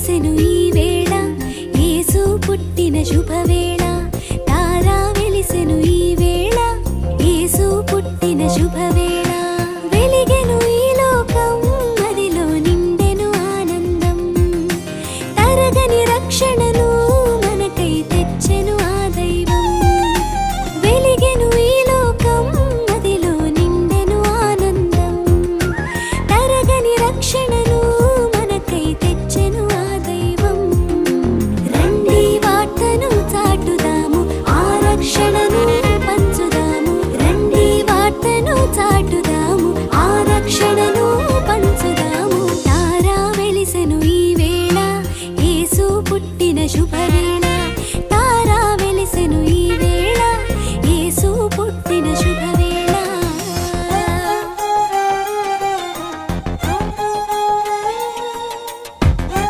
వెలిసెను ఈ వేళ యేసు పుట్టిన శుభవేళ తారా వెలిసెను ఈ వేళ యేసు పుట్టిన శుభవేళ వెలిగెను ఈ లోకం మదిలో నిండెను ఆనందం తరగని రక్షణను మనకై తెచ్చెను ఆ దైవం వెలిగెను ఈ లోకం మదిలో నిండెను ఆనందం తరగని రక్షణను మనకై తెచ్చెను ఆ దైవం రండి వార్తను చాటుదాము ఆ రక్షణను పంచుదాము రండి వార్తను చాటుదాము ఆ రక్షణను పంచుదాము తారా వెలిసెను ఈ వేళ యేసు పుట్టిన శుభ